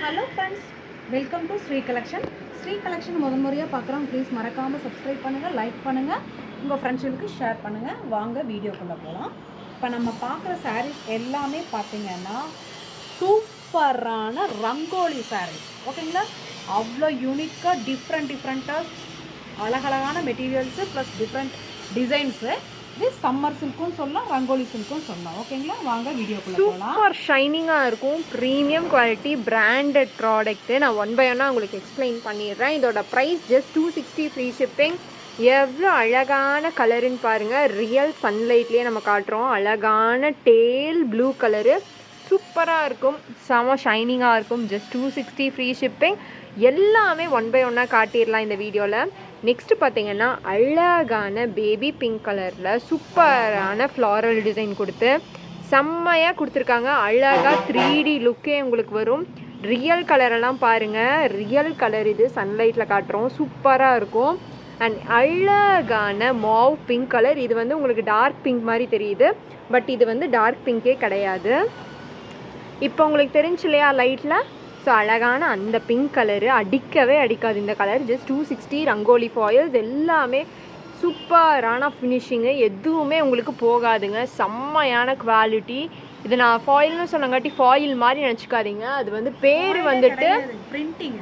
Hello friends, welcome to Sri collection. Sri collection முறையாக பார்க்குறோம். Please மறக்காமல் சப்ஸ்கிரைப் பண்ணுங்கள், லைக் பண்ணுங்கள், உங்கள் ஃப்ரெண்ட்ஸுக்கு ஷேர் பண்ணுங்கள். வாங்க வீடியோக்குள்ளே போகலாம். இப்போ நம்ம பார்க்குற சாரீஸ் எல்லாமே பார்த்திங்கன்னா சூப்பரான ரங்கோலி சாரீஸ், ஓகேங்களா? அவ்வளோ யூனிக்காக டிஃப்ரெண்ட்டாக அழகழகான மெட்டீரியல்ஸு ப்ளஸ் டிஃப்ரெண்ட் டிசைன்ஸு. இது சம்மர் சில்க்கும் சொல்லலாம், ரங்கோலி சில்க்கும் சொல்லலாம், ஓகேங்களா? வாங்க வீடியோக்குள்ளே போகலாம். சூப்பர் ஷைனிங்காக இருக்கும், ப்ரீமியம் குவாலிட்டி பிராண்டட் ப்ராடக்ட்டு. நான் ஒன் பை ஒன்னாக உங்களுக்கு எக்ஸ்பிளைன் பண்ணிடுறேன். இதோட ப்ரைஸ் ஜஸ்ட் 260 ஃப்ரீ ஷிப்பிங். எவ்வளோ அழகான கலருன்னு பாருங்கள். ரியல் சன்லைட்லேயே நம்ம காட்டுறோம். அழகான டேல் ப்ளூ கலரு, சூப்பராக இருக்கும், செம ஷைனிங்காக இருக்கும். Just 260 free shipping. எல்லாமே ஒன் பை ஒன்னாக காட்டிடலாம் இந்த வீடியோவில். நெக்ஸ்ட்டு பார்த்தீங்கன்னா அழகான பேபி பிங்க் கலரில் சூப்பரான ஃப்ளாரல் டிசைன் கொடுத்து செம்மையாக கொடுத்துருக்காங்க. அழகாக 3D லுக்கே உங்களுக்கு வரும். ரியல் கலரெல்லாம் பாருங்கள், ரியல் கலர் இது சன்லைட்டில் காட்டுறோம், சூப்பராக இருக்கும். அண்ட் அழகான மாவ் பிங்க் கலர். இது வந்து உங்களுக்கு டார்க் பிங்க் மாதிரி தெரியுது, பட் இது வந்து டார்க் பிங்கே கிடையாது. இப்போ உங்களுக்கு தெரிஞ்சு இல்லையா லைட்டில்? ஸோ அழகான அந்த பிங்க் கலரு அடிக்கவே அடிக்காது இந்த கலர். ஜஸ்ட் 260. ரங்கோலி ஃபாயில்ஸ் எல்லாமே சூப்பரான ஃபினிஷிங்கு, எதுவுமே உங்களுக்கு போகாதுங்க. செம்மையான குவாலிட்டி. இது நான் ஃபாயில்னு சொன்னங்காட்டி ஃபாயில் மாதிரி நினச்சிக்காதீங்க, அது வந்து பேர் வந்துட்டு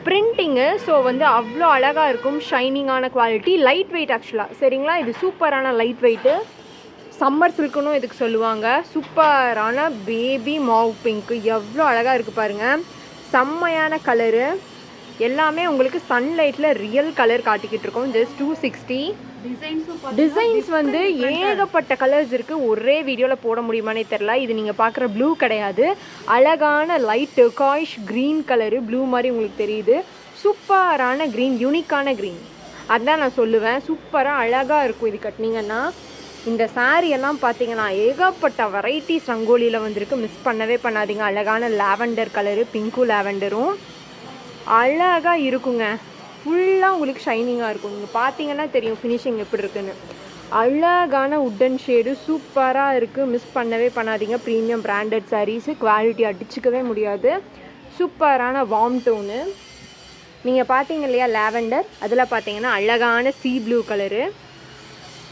பிரிண்டிங்கு. ஸோ வந்து அவ்வளோ அழகாக இருக்கும், ஷைனிங்கான குவாலிட்டி, லைட் வெயிட் ஆக்சுவலாக, சரிங்களா? இது சூப்பரான லைட் வெயிட்டு. சம்மர் சில்க்குன்னு இதுக்கு சொல்லுவாங்க. சூப்பரான பேபி மாவ் பிங்க்கு எவ்வளோ அழகாக இருக்குது பாருங்கள். செம்மையான கலரு, எல்லாமே உங்களுக்கு சன்லைட்டில் ரியல் கலர் காட்டிக்கிட்டு இருக்கோம். ஜஸ்ட் 260. டிசைன்ஸ் வந்து ஏகப்பட்ட கலர்ஸ் இருக்குது, ஒரே வீடியோவில் போட முடியுமானே தெரில. இது நீங்கள் பார்க்குற ப்ளூ கிடையாது, அழகான லைட் டெர்காய்ஷ் க்ரீன் கலரு, ப்ளூ மாதிரி உங்களுக்கு தெரியுது. சூப்பரான க்ரீன், யூனிக்கான க்ரீன், அதுதான் நான் சொல்லுவேன். சூப்பராக அழகாக இருக்கும் இது கட்டினீங்கன்னா. இந்த சாரீ எல்லாம் பார்த்தீங்கன்னா ஏகப்பட்ட வெரைட்டிஸ் ரங்கோலியில் வந்திருக்கு, மிஸ் பண்ணவே பண்ணாதீங்க. அழகான லாவெண்டர் கலரு, பிங்க்கும் லாவெண்டரும் அழகாக இருக்குங்க. ஃபுல்லாக உங்களுக்கு ஷைனிங்காக இருக்கும். நீங்கள் பார்த்தீங்கன்னா தெரியும் ஃபினிஷிங் எப்படி இருக்குன்னு. அழகான உட்டன் ஷேடு சூப்பராக இருக்குது, மிஸ் பண்ணவே பண்ணாதீங்க. ப்ரீமியம் பிராண்டட் சாரீஸு, குவாலிட்டி அடிச்சுக்கவே முடியாது. சூப்பரான வார்ம் டோனு. நீங்கள் பார்த்தீங்க இல்லையா லாவெண்டர், அதில் பார்த்தீங்கன்னா அழகான சீ ப்ளூ கலரு,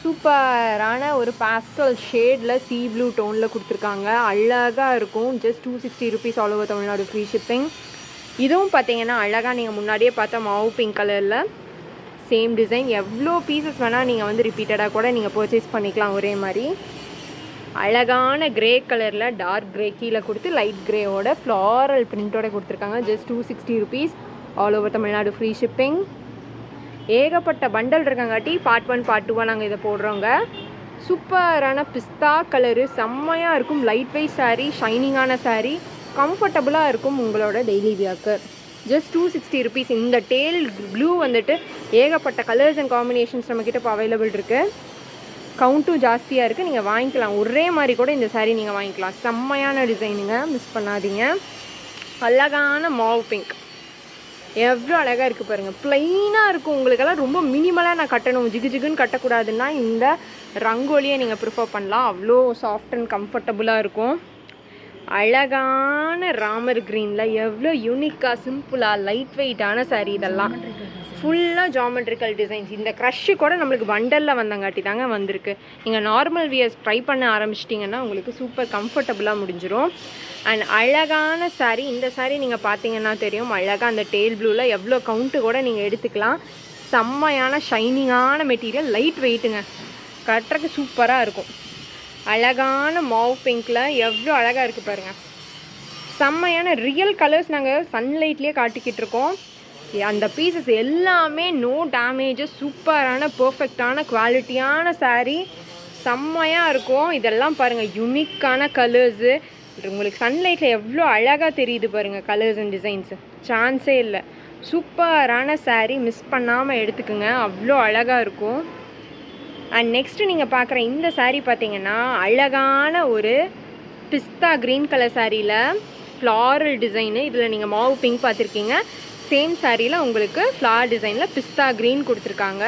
சூப்பரான ஒரு பாஸ்டல் ஷேடில் சீ ப்ளூ டோனில் கொடுத்துருக்காங்க. அழகாக இருக்கும். Just 260 rupees all over Tamil Nadu free shipping. இதுவும் பார்த்தீங்கன்னா அழகாக நீங்கள் முன்னாடியே பார்த்தா மாவு பிங்க் கலரில் சேம் டிசைன். எவ்வளோ பீசஸ் வேணால் நீங்கள் வந்து ரிப்பீட்டடாக கூட நீங்கள் பர்ச்சேஸ் பண்ணிக்கலாம் ஒரே மாதிரி. அழகான கிரே கலரில் டார்க் கிரே கீழே கொடுத்து லைட் கிரேவோட ஃப்ளாரல் பிரிண்ட்டோட கொடுத்துருக்காங்க. Just 260 rupees all over Tamil Nadu free shipping. ஏகப்பட்ட பண்டல் இருக்காங்காட்டி பார்ட் 1 பார்ட் 2 நாங்கள் இதை போடுறோங்க. சூப்பரான பிஸ்தா கலரு, செம்மையாக இருக்கும். லைட் வெயிட் சாரீ, ஷைனிங்கான சாரீ, கம்ஃபர்டபுளாக இருக்கும் உங்களோட டெய்லி வியர்க்கு. Just 260 rupees. இந்த டேல் ப்ளூ வந்துட்டு ஏகப்பட்ட கலர்ஸ் அண்ட் காம்பினேஷன்ஸ் நம்மக்கிட்ட இப்போ அவைலபிள் இருக்குது. கவுண்ட்டும் ஜாஸ்தியாக இருக்குது, நீங்கள் வாங்கிக்கலாம். ஒரே மாதிரி கூட இந்த சாரீ நீங்கள் வாங்கிக்கலாம். செம்மையான டிசைனுங்க, மிஸ் பண்ணாதீங்க. அழகான மாவ் பிங்க் எவ்வளோ அழகாக இருக்குது பாருங்கள். ப்ளைனாக இருக்கும். உங்களுக்கெல்லாம் ரொம்ப மினிமலாக நான் கட்டணும், ஜிகு ஜிகுன்னு கட்டக்கூடாதுன்னா இந்த ரங்கோலியை நீங்கள் ப்ரிஃபர் பண்ணலாம். அவ்வளோ சாஃப்ட் அண்ட் கம்ஃபர்டபுளாக இருக்கும். அழகான ராமர் க்ரீனில் எவ்வளோ யூனிக்காக சிம்பிளாக லைட் வெயிட்டான சாரீ. இதெல்லாம் ஃபுல்லாக ஜாமெட்ரிக்கல் டிசைன்ஸ். இந்த க்ரஷ்ஷு கூட நம்மளுக்கு பண்டலில் வந்தங்காட்டி தாங்க வந்திருக்கு. நீங்கள் நார்மல் வியர்ஸ் ட்ரை பண்ண ஆரம்பிச்சிட்டிங்கன்னா உங்களுக்கு சூப்பர் கம்ஃபர்டபுளாக முடிஞ்சிடும். அண்ட் அழகான சாரீ. இந்த சாரீ நீங்கள் பார்த்தீங்கன்னா தெரியும், அழகாக அந்த டேல் ப்ளூவில் எவ்வளோ கவுண்ட்டு கூட நீங்கள் எடுத்துக்கலாம். செம்மையான ஷைனிங்கான மெட்டீரியல், லைட் வெயிட்டுங்க, கட்டுறக்கு சூப்பராக இருக்கும். அழகான மாவ் பிங்க்கில் எவ்வளோ அழகாக இருக்குது பாருங்கள். செம்மையான ரியல் கலர்ஸ் நாங்கள் சன்லைட்லேயே காட்டிக்கிட்டு இருக்கோம். அந்த பீசஸ் எல்லாமே நோ டேமேஜஸ், சூப்பரான பர்ஃபெக்டான குவாலிட்டியான சாரீ, செம்மையாக இருக்கும். இதெல்லாம் பாருங்கள் யூனிக்கான கலர்ஸு. உங்களுக்கு சன்லைட்டில் எவ்வளோ அழகாக தெரியுது பாருங்கள் கலர்ஸ் அண்ட் டிசைன்ஸு, சான்ஸே இல்லை. சூப்பரான சாரீ, மிஸ் பண்ணாமல் எடுத்துக்கோங்க, அவ்வளோ அழகாக இருக்கும். அண்ட் நெக்ஸ்ட்டு நீங்கள் பார்க்குற இந்த சாரீ பார்த்தீங்கன்னா அழகான ஒரு பிஸ்தா க்ரீன் கலர் சாரியில் ஃப்ளாரல் டிசைனு. இதில் நீங்கள் மாவு பிங்க் பார்த்துருக்கீங்க, சேம் சாரியில் உங்களுக்கு ஃப்ளார் டிசைனில் பிஸ்தா க்ரீன் கொடுத்துருக்காங்க.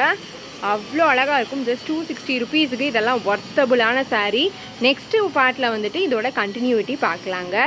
அவ்வளோ அழகாக இருக்கும். ஜஸ்ட் 260 ருபீஸுக்கு இதெல்லாம் ஒர்த்தபுளான சாரீ. நெக்ஸ்ட்டு பார்ட்டில் வந்துட்டு இதோட கண்டினியூட்டி பார்க்கலாங்க.